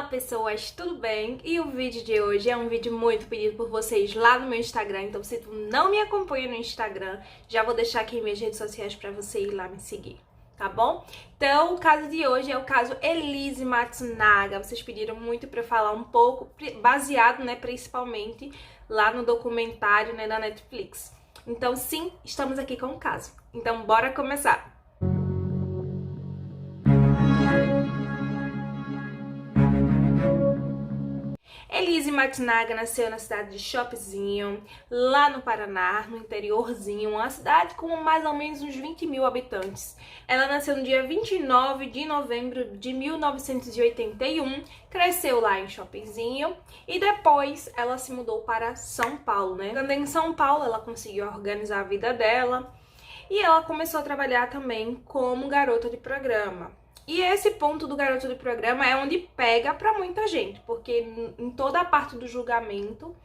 pessoas, tudo bem? E o vídeo de hoje é um vídeo muito pedido por vocês lá no meu Instagram, então se tu não me acompanha no Instagram, já vou deixar aqui minhas redes sociais pra você ir lá me seguir, tá bom? Então o caso de hoje é o caso Elise Matsunaga. Vocês pediram muito pra eu falar um pouco, baseado, né, principalmente lá no documentário, né, da Netflix. Então sim, estamos aqui com o caso. Então bora começar! Elise Matsunaga nasceu na cidade de Shoppingzinho, lá no Paraná, no interiorzinho, uma cidade com mais ou menos uns 20 mil habitantes. Ela nasceu no dia 29 de novembro de 1981, cresceu lá em Shoppingzinho e depois ela se mudou para São Paulo, né? Quando em São Paulo ela conseguiu organizar a vida dela e ela começou a trabalhar também como garota de programa. E esse ponto do garoto de programa é onde pega pra muita gente, porque em toda a parte do julgamento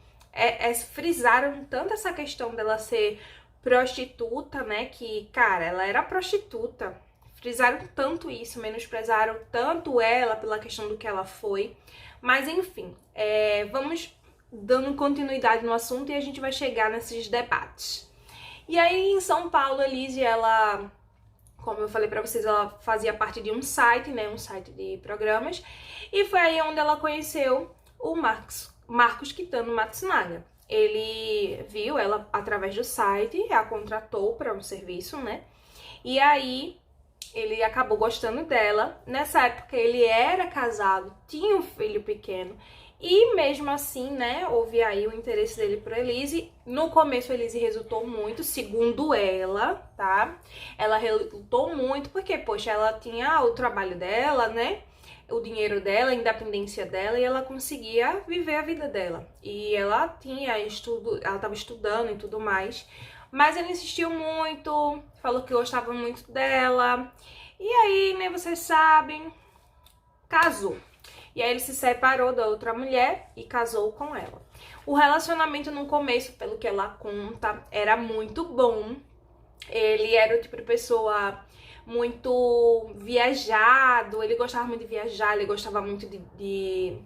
frisaram tanto essa questão dela ser prostituta, né, que, cara, ela era prostituta. Frisaram tanto isso, menosprezaram tanto ela pela questão do que ela foi. Mas enfim, vamos dando continuidade no assunto e a gente vai chegar nesses debates. E aí em São Paulo, Elise, ela... Como eu falei pra vocês, ela fazia parte de um site, né, um site de programas, e foi aí onde ela conheceu o Marcos Kitano Matsunaga. Ele viu ela através do site, a contratou para um serviço, né, e aí ele acabou gostando dela. Nessa época ele era casado, tinha um filho pequeno, e mesmo assim, né, houve aí o interesse dele por Elise. No começo, Elise resultou muito, segundo ela, tá? Ela resultou muito porque, poxa, ela tinha o trabalho dela, né? O dinheiro dela, a independência dela, e ela conseguia viver a vida dela. E ela tinha estudo, ela estava estudando e tudo mais. Mas ele insistiu muito, falou que gostava muito dela. E aí, né, vocês sabem, casou. E aí ele se separou da outra mulher e casou com ela. O relacionamento no começo, pelo que ela conta, era muito bom. Ele era o tipo de pessoa muito viajado, ele gostava muito de viajar, ele gostava muito de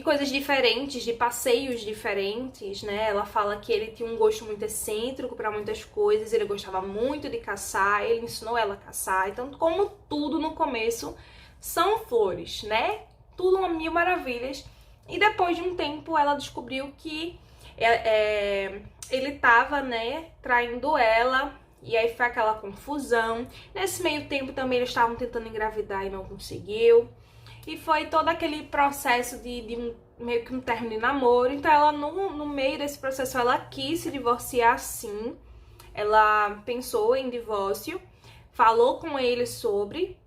coisas diferentes, de passeios diferentes, né? Ela fala que ele tinha um gosto muito excêntrico para muitas coisas, ele gostava muito de caçar, ele ensinou ela a caçar. Então, como tudo no começo, são flores, né? Tudo uma mil maravilhas. E depois de um tempo ela descobriu que ele tava, né, traindo ela. E aí foi aquela confusão. Nesse meio tempo também eles estavam tentando engravidar e não conseguiu. E foi todo aquele processo de meio que um término de namoro. Então ela, no meio desse processo, ela quis se divorciar sim. Ela pensou em divórcio, falou com ele sobre...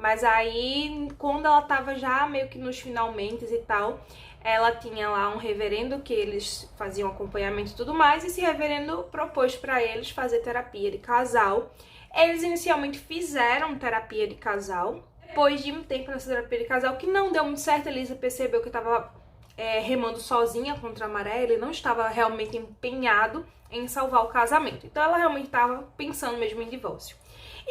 Mas aí, quando ela tava já meio que nos finalmente e tal, ela tinha lá um reverendo que eles faziam acompanhamento e tudo mais, e esse reverendo propôs pra eles fazer terapia de casal. Eles inicialmente fizeram terapia de casal. Depois de um tempo nessa terapia de casal, que não deu muito certo, a Elisa percebeu que tava remando sozinha contra a maré, ele não estava realmente empenhado em salvar o casamento. Então ela realmente estava pensando mesmo em divórcio.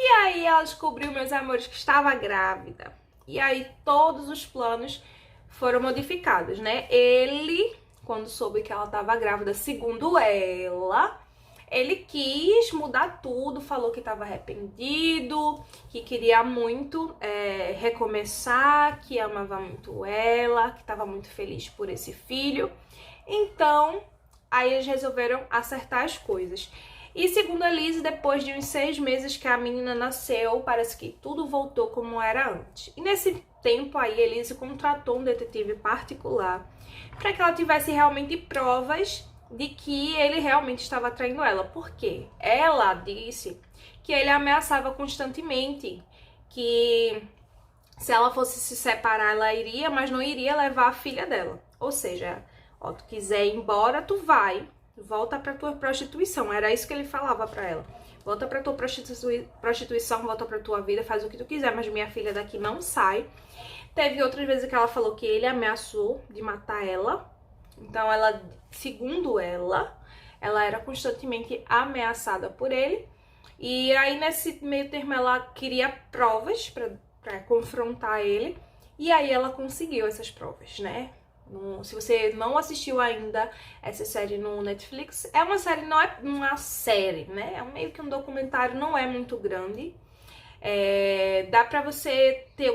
E aí ela descobriu, meus amores, que estava grávida. E aí todos os planos foram modificados, né? Ele, quando soube que ela estava grávida, segundo ela, ele quis mudar tudo, falou que estava arrependido, que queria muito recomeçar, que amava muito ela, que estava muito feliz por esse filho. Então, aí eles resolveram acertar as coisas. E segundo a Elise, depois de uns 6 meses que a menina nasceu, parece que tudo voltou como era antes. E nesse tempo aí, a Elise contratou um detetive particular para que ela tivesse realmente provas de que ele realmente estava traindo ela. Por quê? Ela disse que ele ameaçava constantemente, que se ela fosse se separar, ela iria, mas não iria levar a filha dela. Ou seja, ó, tu quiser ir embora, tu vai. Volta pra tua prostituição. Era isso que ele falava pra ela. Volta pra tua prostituição, volta pra tua vida, faz o que tu quiser, mas minha filha daqui não sai. Teve outras vezes que ela falou que ele ameaçou de matar ela. Então ela, segundo ela era constantemente ameaçada por ele. E aí nesse meio termo ela queria provas pra confrontar ele. E aí ela conseguiu essas provas, né? Se você não assistiu ainda essa série no Netflix, é uma série, não é uma série, né? É meio que um documentário, não é muito grande. Dá pra você ter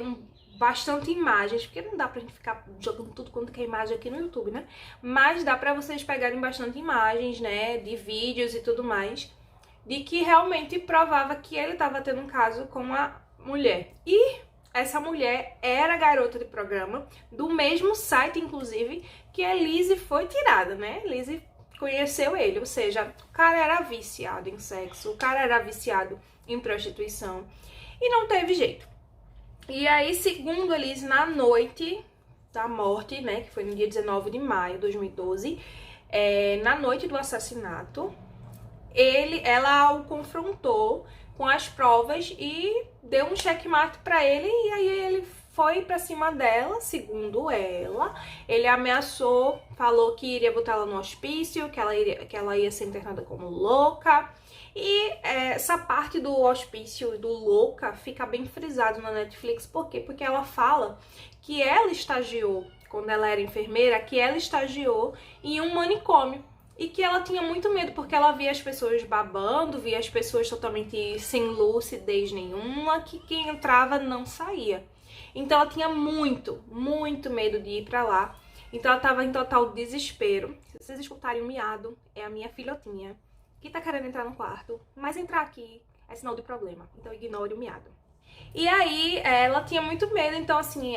bastante imagens, porque não dá pra gente ficar jogando tudo quanto que é imagem aqui no YouTube, né? Mas dá pra vocês pegarem bastante imagens, né? De vídeos e tudo mais, de que realmente provava que ele tava tendo um caso com uma mulher. E essa mulher era garota de programa, do mesmo site, inclusive, que a Lizzie foi tirada, né? Lizzie conheceu ele, ou seja, o cara era viciado em sexo, o cara era viciado em prostituição e não teve jeito. E aí, segundo a Lizzie, na noite da morte, né, que foi no dia 19 de maio de 2012, na noite do assassinato, ela o confrontou com as provas e deu um checkmate pra ele, e aí ele foi pra cima dela, segundo ela. Ele ameaçou, falou que iria botar ela no hospício, que ela ia ser internada como louca. E essa parte do hospício, do louca, fica bem frisado na Netflix. Por quê? Porque ela fala que ela estagiou, quando ela era enfermeira, que ela estagiou em um manicômio. E que ela tinha muito medo, porque ela via as pessoas babando, via as pessoas totalmente sem lucidez nenhuma, que quem entrava não saía. Então ela tinha muito, muito medo de ir pra lá. Então ela tava em total desespero. Se vocês escutarem o miado, é a minha filhotinha que tá querendo entrar no quarto, mas entrar aqui é sinal de problema, então ignore o miado. E aí ela tinha muito medo, então assim,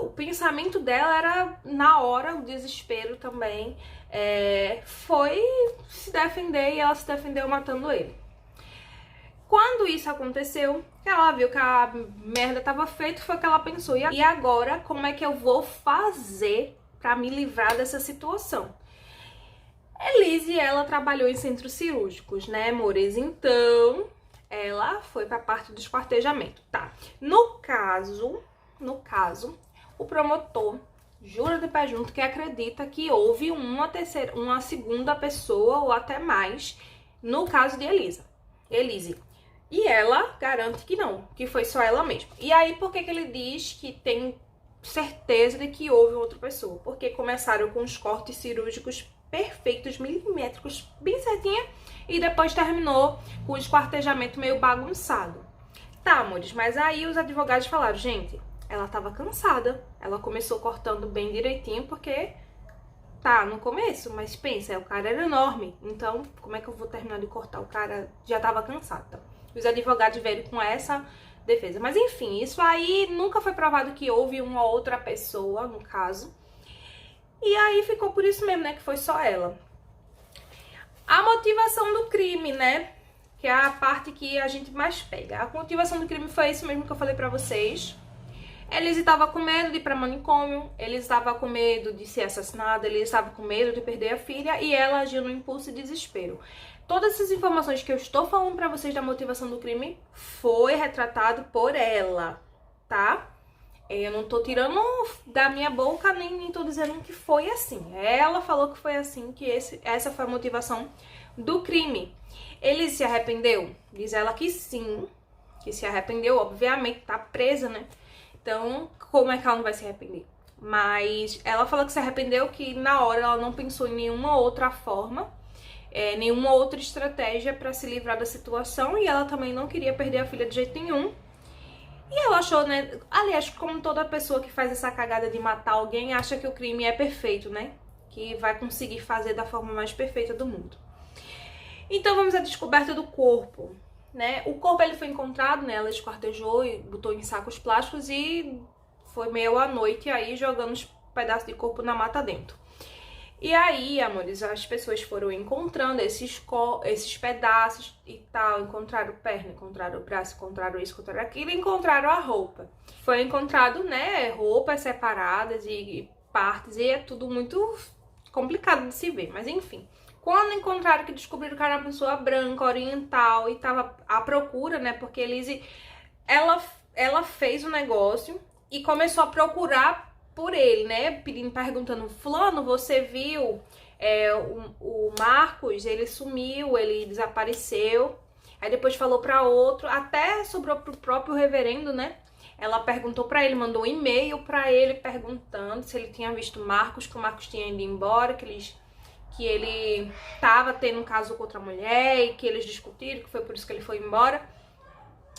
o pensamento dela era na hora, o desespero também, foi se defender, e ela se defendeu matando ele. Quando isso aconteceu, ela viu que a merda tava feita, foi que ela pensou, e agora como é que eu vou fazer pra me livrar dessa situação? Lizzie, ela trabalhou em centros cirúrgicos, né, amores? Então ela foi pra parte do esquartejamento, tá? No caso, o promotor jura de pé junto que acredita que houve uma segunda pessoa ou até mais no caso de Elise. E ela garante que não, que foi só ela mesma. E aí, por que ele diz que tem certeza de que houve outra pessoa? Porque começaram com os cortes cirúrgicos perfeitos, milimétricos, bem certinha, e depois terminou com o esquartejamento meio bagunçado. Tá, amores, mas aí os advogados falaram, gente, ela tava cansada, ela começou cortando bem direitinho, porque tá no começo, mas pensa, o cara era enorme, então como é que eu vou terminar de cortar? O cara já tava cansado. Os advogados vieram com essa defesa. Mas enfim, isso aí nunca foi provado que houve uma outra pessoa, no caso. E aí ficou por isso mesmo, né, que foi só ela. A motivação do crime, né, que é a parte que a gente mais pega. A motivação do crime foi isso mesmo que eu falei pra vocês. Eles estavam com medo de ir pra manicômio, eles estavam com medo de ser assassinada, eles estavam com medo de perder a filha, e ela agiu no impulso e desespero. Todas essas informações que eu estou falando pra vocês da motivação do crime foi retratado por ela, tá? Eu não tô tirando da minha boca, nem tô dizendo que foi assim. Ela falou que foi assim, que essa foi a motivação do crime. Ele se arrependeu? Diz ela que sim, que se arrependeu, obviamente, tá presa, né? Então, como é que ela não vai se arrepender? Mas ela falou que se arrependeu, que na hora ela não pensou em nenhuma outra forma, nenhuma outra estratégia pra se livrar da situação, e ela também não queria perder a filha de jeito nenhum. E ela achou, né? Aliás, como toda pessoa que faz essa cagada de matar alguém acha que o crime é perfeito, né? Que vai conseguir fazer da forma mais perfeita do mundo. Então vamos à descoberta do corpo, né? O corpo ele foi encontrado, né? Ela esquartejou e botou em sacos plásticos e foi meio à noite aí jogando os pedaços de corpo na mata dentro. E aí, amores, as pessoas foram encontrando esses pedaços e tal, encontraram perna, encontraram o braço, encontraram isso, encontraram aquilo, e encontraram a roupa. Foi encontrado, né, roupas separadas e partes, e é tudo muito complicado de se ver, mas enfim. Quando encontraram, que descobriram que era uma pessoa branca, oriental, e tava à procura, né, porque Elise, ela fez o negócio e começou a procurar por ele, né, perguntando, fulano, você viu o Marcos? Ele sumiu, ele desapareceu. Aí depois falou pra outro, até sobrou pro próprio reverendo, né, ela perguntou pra ele, mandou um e-mail pra ele perguntando se ele tinha visto Marcos, que o Marcos tinha ido embora, que ele tava tendo um caso com outra mulher e que eles discutiram, que foi por isso que ele foi embora.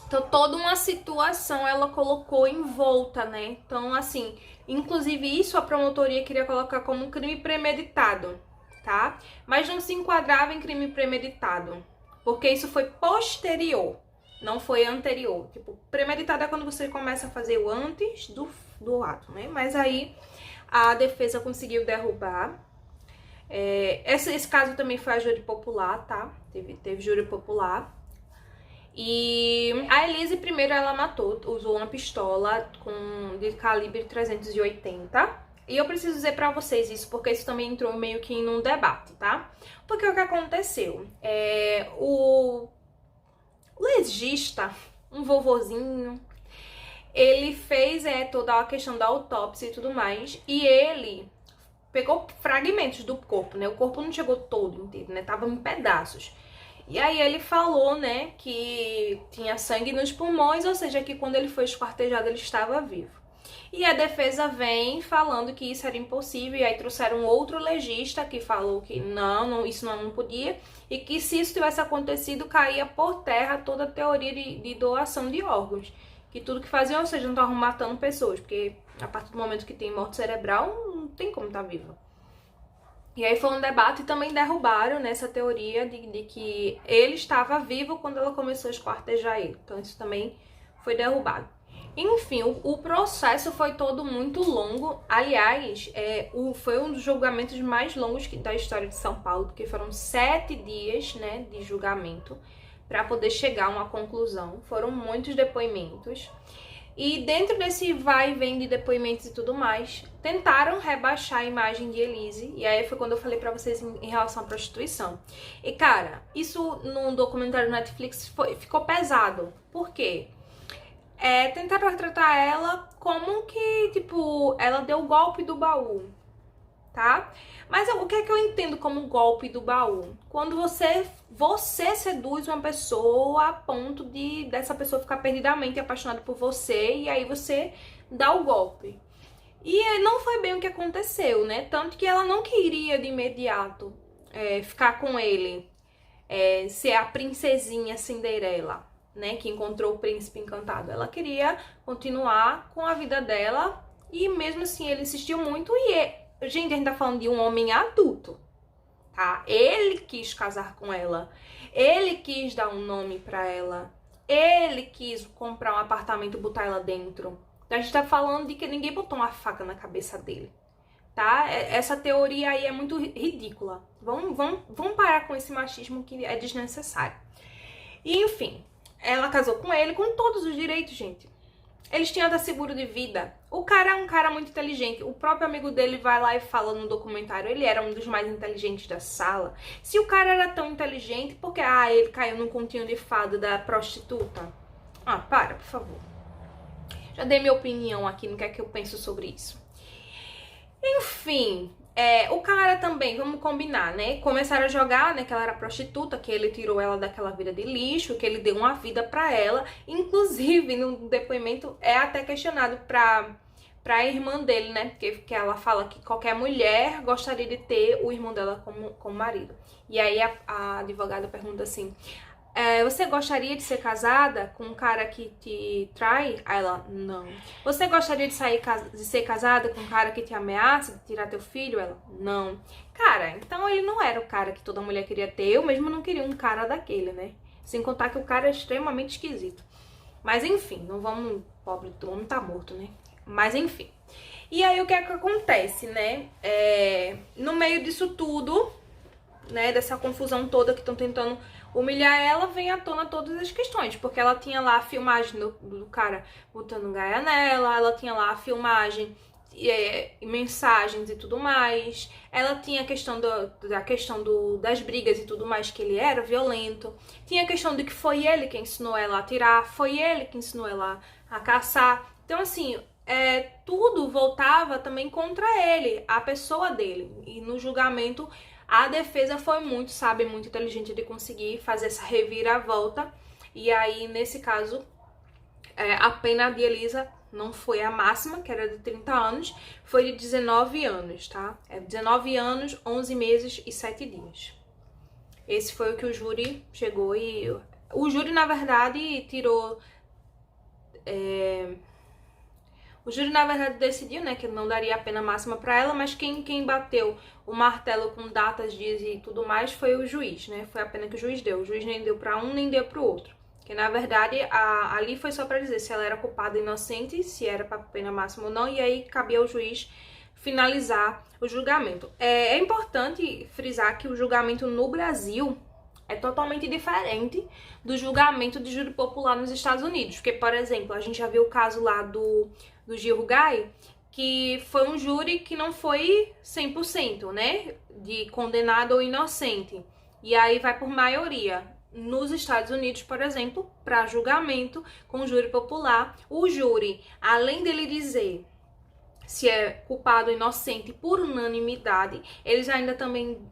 Então, toda uma situação ela colocou em volta, né? Então, assim, inclusive isso a promotoria queria colocar como um crime premeditado, tá? Mas não se enquadrava em crime premeditado, porque isso foi posterior, não foi anterior. Tipo, premeditado é quando você começa a fazer o antes do ato, né? Mas aí a defesa conseguiu derrubar. Esse caso também foi a júri popular, tá? Teve júri popular. E a Elise, primeiro, ela matou, usou uma pistola de calibre 380. E eu preciso dizer pra vocês isso, porque isso também entrou meio que em um debate, tá? Porque o que aconteceu? O legista, um vovozinho, ele fez toda a questão da autópsia e tudo mais, e ele pegou fragmentos do corpo, né? O corpo não chegou todo inteiro, né? Tava em pedaços. E aí ele falou, né, que tinha sangue nos pulmões, ou seja, que quando ele foi esquartejado ele estava vivo. E a defesa vem falando que isso era impossível, e aí trouxeram outro legista que falou que isso não podia, e que se isso tivesse acontecido, caía por terra toda a teoria de doação de órgãos. Que tudo que faziam, ou seja, não estavam matando pessoas, porque a partir do momento que tem morte cerebral, não tem como estar viva. E aí foi um debate e também derrubaram nessa teoria de que ele estava vivo quando ela começou a esquartejar ele. Então isso também foi derrubado. Enfim, o processo foi todo muito longo. Aliás, foi um dos julgamentos mais longos da história de São Paulo, porque foram 7 dias, né, de julgamento para poder chegar a uma conclusão. Foram muitos depoimentos. E dentro desse vai e vem de depoimentos e tudo mais, tentaram rebaixar a imagem de Elise. E aí foi quando eu falei pra vocês em relação à prostituição. E cara, isso no documentário do Netflix ficou pesado. Por quê? Tentaram retratar ela como que, tipo, ela deu o golpe do baú, tá? Mas o que é que eu entendo como golpe do baú? Quando você seduz uma pessoa a ponto dessa pessoa ficar perdidamente apaixonada por você, e aí você dá o golpe. E não foi bem o que aconteceu, né? Tanto que ela não queria de imediato ficar com ele, ser a princesinha Cinderela, né? Que encontrou o príncipe encantado. Ela queria continuar com a vida dela, e mesmo assim ele insistiu muito. Gente, a gente tá falando de um homem adulto, tá? Ele quis casar com ela, ele quis dar um nome pra ela, ele quis comprar um apartamento e botar ela dentro. Então a gente tá falando de que ninguém botou uma faca na cabeça dele, tá? Essa teoria aí é muito ridícula. Vamos parar com esse machismo que é desnecessário. E enfim, ela casou com ele com todos os direitos, gente. Eles tinham até seguro de vida. O cara é um cara muito inteligente. O próprio amigo dele vai lá e fala no documentário, ele era um dos mais inteligentes da sala. Se o cara era tão inteligente, por que ele caiu num continho de fada da prostituta? Para, por favor. Já dei minha opinião aqui no que é que eu penso sobre isso. Enfim, o cara também, vamos combinar, né? Começaram a jogar, né, que ela era prostituta, que ele tirou ela daquela vida de lixo, que ele deu uma vida pra ela. Inclusive, no depoimento, é até questionado pra irmã dele, né? Porque ela fala que qualquer mulher gostaria de ter o irmão dela como marido. E aí a advogada pergunta assim: você gostaria de ser casada com um cara que te trai? Aí ela, não. Você gostaria de ser casada com um cara que te ameaça, de tirar teu filho? Ela, não. Cara, então ele não era o cara que toda mulher queria ter. Eu mesmo não queria um cara daquele, né? Sem contar que o cara é extremamente esquisito. Mas enfim, não vamos... Pobre do homem tá morto, né? Mas enfim. E aí o que é que acontece, né? No meio disso tudo, né? Dessa confusão toda que estão tentando humilhar ela, vem à tona todas as questões, porque ela tinha lá a filmagem do cara botando gaia nela, ela tinha lá a filmagem e mensagens e tudo mais, ela tinha a questão das brigas e tudo mais, que ele era violento, tinha a questão de que foi ele que ensinou ela a atirar, foi ele que ensinou ela a caçar. Então assim, tudo voltava também contra ele, a pessoa dele, e no julgamento a defesa foi muito sábia, muito inteligente de conseguir fazer essa reviravolta. E aí, nesse caso, A pena de Elisa não foi a máxima, que era de 30 anos, foi de 19 anos, tá? 19 anos, 11 meses e 7 dias. Esse foi o que o júri chegou e... O júri, na verdade, tirou... O júri, na verdade, decidiu, né, que não daria a pena máxima para ela, mas quem bateu o martelo com datas, dias e tudo mais foi o juiz, né? Foi a pena que o juiz deu. O juiz nem deu para um, nem deu para o outro. Que, na verdade, ali foi só para dizer se ela era culpada ou inocente, se era para pena máxima ou não, e aí cabia ao juiz finalizar o julgamento. É importante frisar que o julgamento no Brasil é totalmente diferente do julgamento de júri popular nos Estados Unidos. Porque, por exemplo, a gente já viu o caso lá do Gil Rugai, que foi um júri que não foi 100%, né? De condenado ou inocente. E aí vai por maioria. Nos Estados Unidos, por exemplo, para julgamento com júri popular, o júri, além dele dizer se é culpado ou inocente por unanimidade, eles ainda também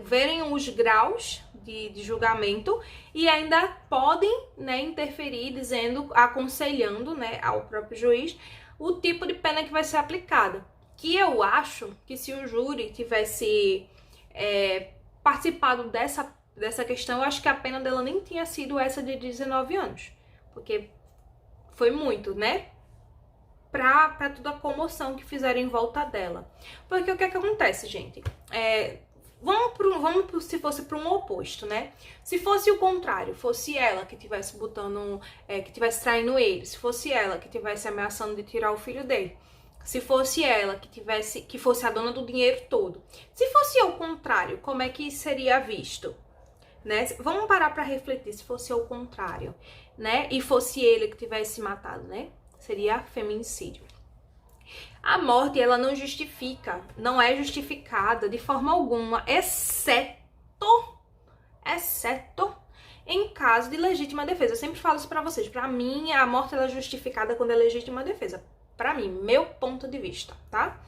verem os graus de julgamento e ainda podem, né, interferir, dizendo, aconselhando, né, ao próprio juiz o tipo de pena que vai ser aplicada. Que eu acho que se o júri tivesse participado dessa questão, eu acho que a pena dela nem tinha sido essa de 19 anos. Porque foi muito, né? Pra toda a comoção que fizeram em volta dela. Porque o que é que acontece, gente? Vamos se fosse para um oposto, né? Se fosse o contrário, fosse ela que tivesse botando, que tivesse traindo ele, se fosse ela que tivesse ameaçando de tirar o filho dele, se fosse ela que fosse a dona do dinheiro todo, se fosse o contrário, como é que seria visto? Né? Vamos parar para refletir se fosse o contrário, né? E fosse ele que tivesse matado, né? Seria feminicídio. A morte, ela não justifica, não é justificada de forma alguma, exceto em caso de legítima defesa. Eu sempre falo isso pra vocês. Pra mim, a morte ela é justificada quando é legítima defesa. Pra mim, meu ponto de vista, tá?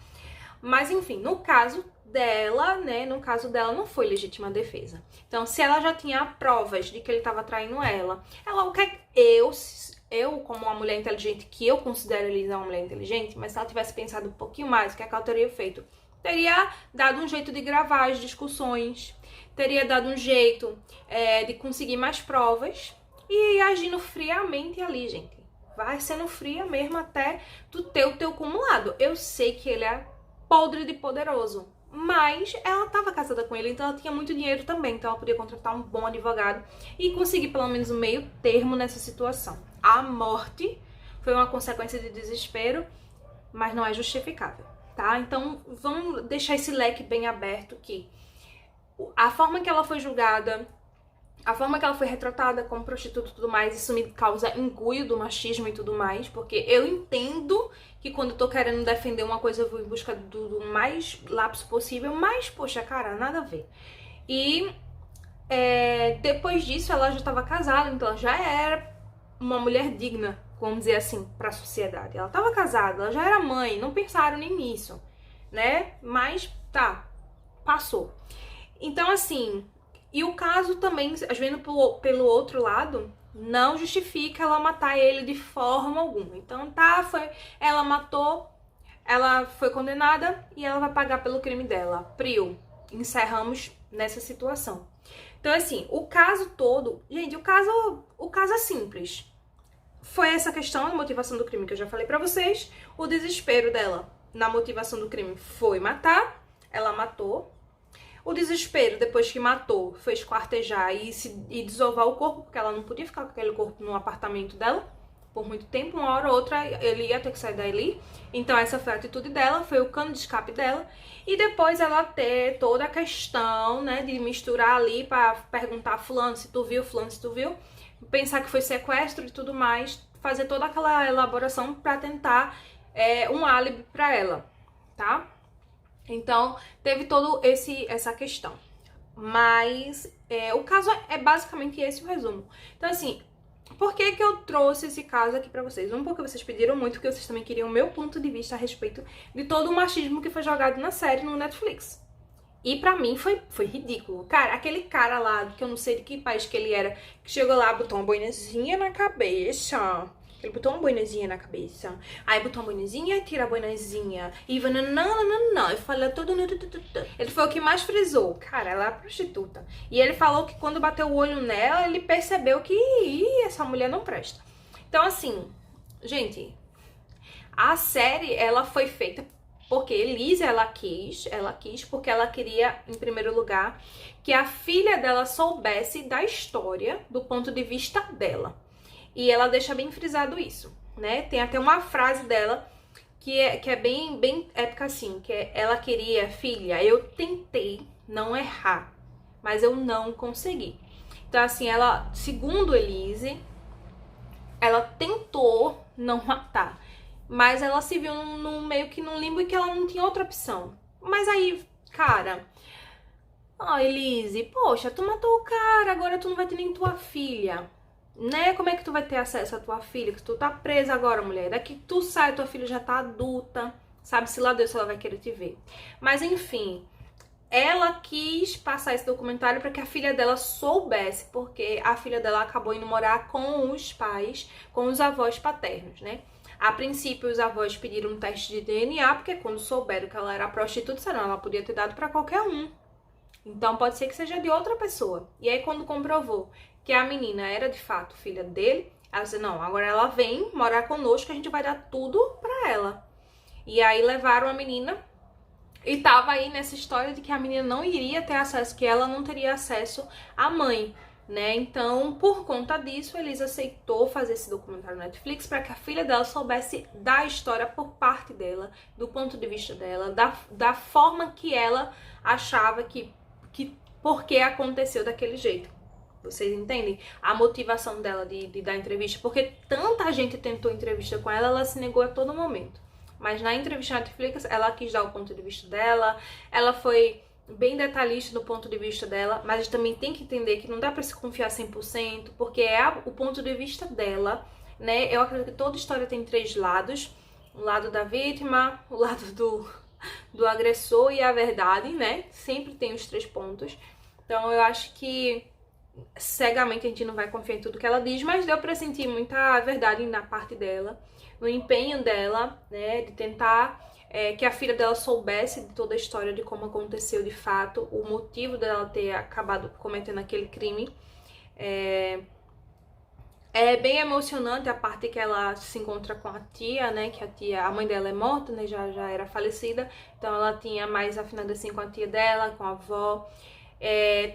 Mas, enfim, no caso dela, né, não foi legítima defesa. Então, se ela já tinha provas de que ele tava traindo ela, o que eu, como uma mulher inteligente, que eu considero Elisa uma mulher inteligente, mas se ela tivesse pensado um pouquinho mais, o que ela teria feito? Teria dado um jeito de gravar as discussões, teria dado um jeito de conseguir mais provas e agindo friamente ali, gente. Vai sendo fria mesmo até tu ter o teu acumulado. Eu sei que ele é podre de poderoso, mas ela estava casada com ele, então ela tinha muito dinheiro também, então ela podia contratar um bom advogado e conseguir pelo menos um meio termo nessa situação. A morte foi uma consequência de desespero, mas não é justificável, tá? Então vamos deixar esse leque bem aberto que a forma que ela foi julgada, a forma que ela foi retratada como prostituta e tudo mais, isso me causa engoio do machismo e tudo mais, porque eu entendo que quando eu tô querendo defender uma coisa eu vou em busca do mais lapso possível, mas, poxa, cara, nada a ver. E depois disso ela já estava casada, então ela já era uma mulher digna, vamos dizer assim, pra sociedade. Ela estava casada, ela já era mãe, não pensaram nem nisso, né? Mas, tá, passou. Então, assim... E o caso também, vendo pelo outro lado, não justifica ela matar ele de forma alguma. Então tá, ela matou, ela foi condenada e ela vai pagar pelo crime dela. Priu, encerramos nessa situação. Então assim, o caso todo, gente, o caso é simples. Foi essa questão da motivação do crime que eu já falei pra vocês. O desespero dela na motivação do crime foi matar, ela matou. O desespero, depois que matou, foi esquartejar e desovar o corpo, porque ela não podia ficar com aquele corpo no apartamento dela por muito tempo. Uma hora ou outra ele ia ter que sair dali. Então essa foi a atitude dela, foi o cano de escape dela. E depois ela ter toda a questão, né, de misturar ali pra perguntar fulano se tu viu, pensar que foi sequestro e tudo mais, fazer toda aquela elaboração pra tentar um álibi pra ela, tá? Então, teve toda essa questão. Mas o caso é basicamente esse o resumo. Então, assim, por que eu trouxe esse caso aqui pra vocês? Porque vocês pediram muito, porque vocês também queriam o meu ponto de vista a respeito de todo o machismo que foi jogado na série no Netflix. E pra mim foi ridículo. Cara, aquele cara lá, que eu não sei de que país que ele era, que chegou lá, botou uma boinazinha na cabeça Ele botou uma boinazinha na cabeça. Aí botou uma boinazinha, tira a boinazinha. E não. Ele falou tudo. Ele foi o que mais frisou. Cara, ela é prostituta. E ele falou que quando bateu o olho nela, ele percebeu que essa mulher não presta. Então, assim, gente, a série, ela foi feita porque Elise, ela quis porque ela queria, em primeiro lugar, que a filha dela soubesse da história do ponto de vista dela. E ela deixa bem frisado isso, né? Tem até uma frase dela que é bem épica assim, que é: ela queria, filha, eu tentei não errar, mas eu não consegui. Então, assim, ela, segundo Elise, ela tentou não matar, mas ela se viu meio que num limbo e que ela não tinha outra opção. Mas aí, cara, Elise, poxa, tu matou o cara, agora tu não vai ter nem tua filha. Né? Como é que tu vai ter acesso à tua filha? Que tu tá presa agora, mulher. Daqui que tu sai, tua filha já tá adulta. Sabe-se lá Deus se ela vai querer te ver. Mas enfim, ela quis passar esse documentário para que a filha dela soubesse, porque a filha dela acabou indo morar com os pais, com os avós paternos, né? A princípio, os avós pediram um teste de DNA, porque quando souberam que ela era prostituta, disseram, ela podia ter dado para qualquer um. Então pode ser que seja de outra pessoa. E aí quando comprovou que a menina era de fato filha dele, ela disse, não, agora ela vem morar conosco, a gente vai dar tudo pra ela. E aí levaram a menina e tava aí nessa história de que a menina não iria ter acesso, que ela não teria acesso à mãe, né? Então, por conta disso, a Elise aceitou fazer esse documentário no Netflix para que a filha dela soubesse da história por parte dela, do ponto de vista dela, da forma que ela achava que por que aconteceu daquele jeito. Vocês entendem? A motivação dela de dar entrevista, porque tanta gente tentou entrevista com ela, ela se negou a todo momento. Mas na entrevista na Netflix, ela quis dar o ponto de vista dela, ela foi bem detalhista do ponto de vista dela, mas a gente também tem que entender que não dá pra se confiar 100%, porque é o ponto de vista dela, né? Eu acredito que toda história tem 3 lados, o lado da vítima, o lado do agressor e a verdade, né? Sempre tem os 3 pontos. Então eu acho que cegamente a gente não vai confiar em tudo que ela diz, mas deu pra sentir muita verdade na parte dela, no empenho dela, né, de tentar que a filha dela soubesse de toda a história de como aconteceu de fato, o motivo dela ter acabado cometendo aquele crime. É bem emocionante a parte que ela se encontra com a tia, né, que a mãe dela é morta, né, já era falecida, então ela tinha mais afinado assim com a tia dela, com a avó.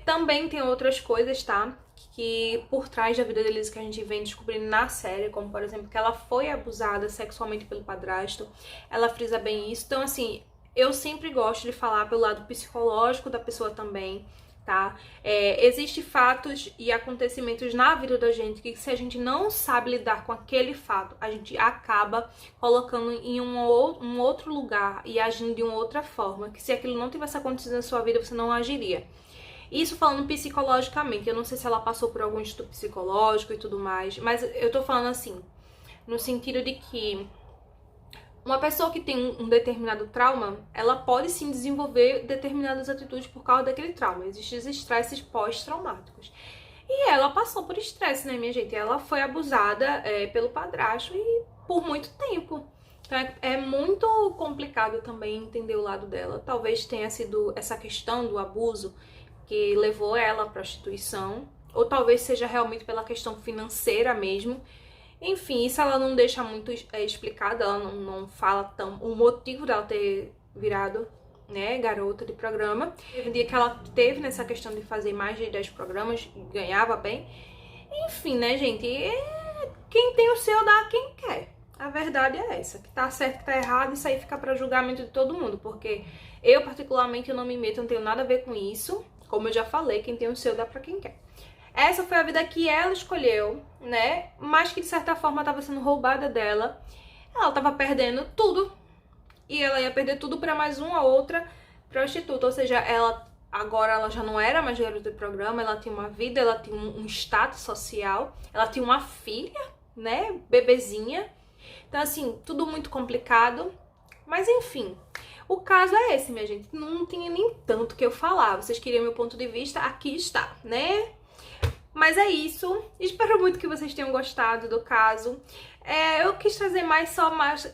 Também tem outras coisas, tá? Que por trás da vida deles que a gente vem descobrindo na série, como por exemplo que ela foi abusada sexualmente pelo padrasto. Ela frisa bem isso. Então, assim, eu sempre gosto de falar pelo lado psicológico da pessoa também, tá? Existem fatos e acontecimentos na vida da gente que se a gente não sabe lidar com aquele fato, a gente acaba colocando em um outro lugar e agindo de uma outra forma, que se aquilo não tivesse acontecido na sua vida, você não agiria. Isso falando psicologicamente, eu não sei se ela passou por algum estudo psicológico e tudo mais, mas eu tô falando assim, no sentido de que uma pessoa que tem um determinado trauma, ela pode sim desenvolver determinadas atitudes por causa daquele trauma. Existem os estresses pós-traumáticos. E ela passou por estresse, né, minha gente? Ela foi abusada pelo padrasto e por muito tempo. Então é muito complicado também entender o lado dela. Talvez tenha sido essa questão do abuso que levou ela à prostituição, ou talvez seja realmente pela questão financeira mesmo. Enfim, isso ela não deixa muito explicado, ela não fala o motivo dela ter virado, né, garota de programa. Teve um dia que ela teve nessa questão de fazer mais de 10 programas, ganhava bem. Enfim, né, gente, quem tem o seu dá a quem quer. A verdade é essa, que tá certo, que tá errado, isso aí fica pra julgamento de todo mundo, porque eu particularmente eu não me meto, não tenho nada a ver com isso. Como eu já falei, quem tem o seu dá pra quem quer. Essa foi a vida que ela escolheu, né? Mas que de certa forma estava sendo roubada dela. Ela estava perdendo tudo. E ela ia perder tudo para mais uma outra prostituta. Ou seja, agora ela já não era mais garota de programa. Ela tinha uma vida, ela tinha um status social. Ela tinha uma filha, né? Bebezinha. Então, assim, tudo muito complicado. Mas enfim, o caso é esse, minha gente. Não tinha nem tanto que eu falar. Vocês queriam meu ponto de vista? Aqui está, né? Mas é isso. Espero muito que vocês tenham gostado do caso. Eu quis trazer mais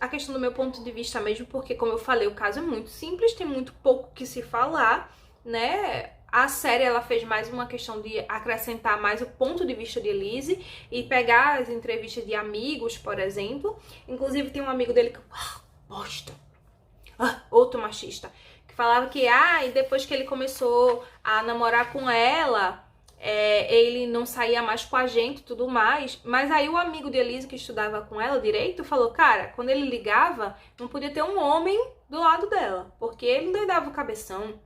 a questão do meu ponto de vista mesmo, porque, como eu falei, o caso é muito simples, tem muito pouco que se falar, né? A série, ela fez mais uma questão de acrescentar mais o ponto de vista de Elise e pegar as entrevistas de amigos, por exemplo. Inclusive, tem um amigo dele que... bosta! Outro machista. Que falava que, e depois que ele começou a namorar com ela... ele não saía mais com a gente e tudo mais, mas aí o amigo de Elise que estudava com ela direito falou, cara, quando ele ligava, não podia ter um homem do lado dela, porque ele não dava o cabeção,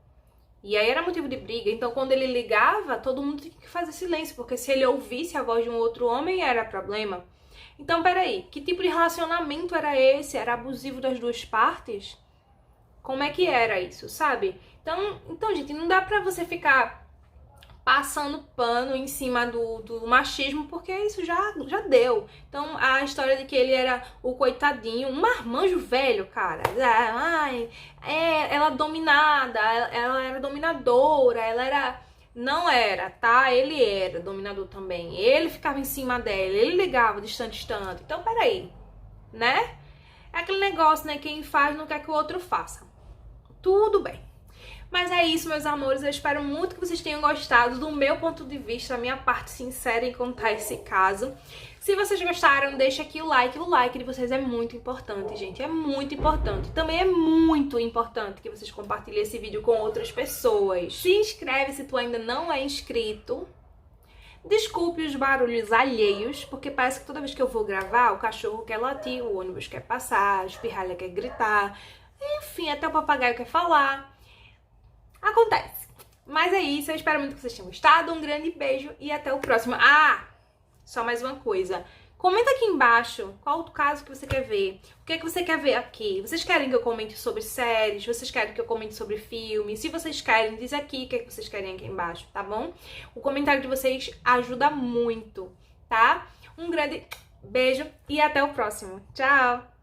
e aí era motivo de briga. Então quando ele ligava, todo mundo tinha que fazer silêncio, porque se ele ouvisse a voz de um outro homem, era problema. Então peraí, que tipo de relacionamento era esse? Era abusivo das duas partes? Como é que era isso, sabe? Então gente, não dá pra você ficar passando pano em cima do machismo, porque isso já deu. Então, a história de que ele era o coitadinho, um marmanjo velho, cara. Ela dominada, ela era dominadora, ela era... Não era, tá? Ele era dominador também. Ele ficava em cima dela, ele ligava distante. Então, peraí, né? É aquele negócio, né? Quem faz não quer que o outro faça. Tudo bem. Mas é isso, meus amores, eu espero muito que vocês tenham gostado do meu ponto de vista, a minha parte sincera em contar esse caso. Se vocês gostaram, deixa aqui o like de vocês é muito importante, gente, é muito importante. Também é muito importante que vocês compartilhem esse vídeo com outras pessoas. Se inscreve se tu ainda não é inscrito. Desculpe os barulhos alheios, porque parece que toda vez que eu vou gravar, o cachorro quer latir, o ônibus quer passar, a espirralha quer gritar, enfim, até o papagaio quer falar. Acontece. Mas é isso, eu espero muito que vocês tenham gostado. Um grande beijo e até o próximo. Só mais uma coisa. Comenta aqui embaixo qual o caso que você quer ver. O que é que você quer ver aqui? Vocês querem que eu comente sobre séries? Vocês querem que eu comente sobre filmes? Se vocês querem, diz aqui o que é que vocês querem aqui embaixo, tá bom? O comentário de vocês ajuda muito, tá? Um grande beijo e até o próximo. Tchau!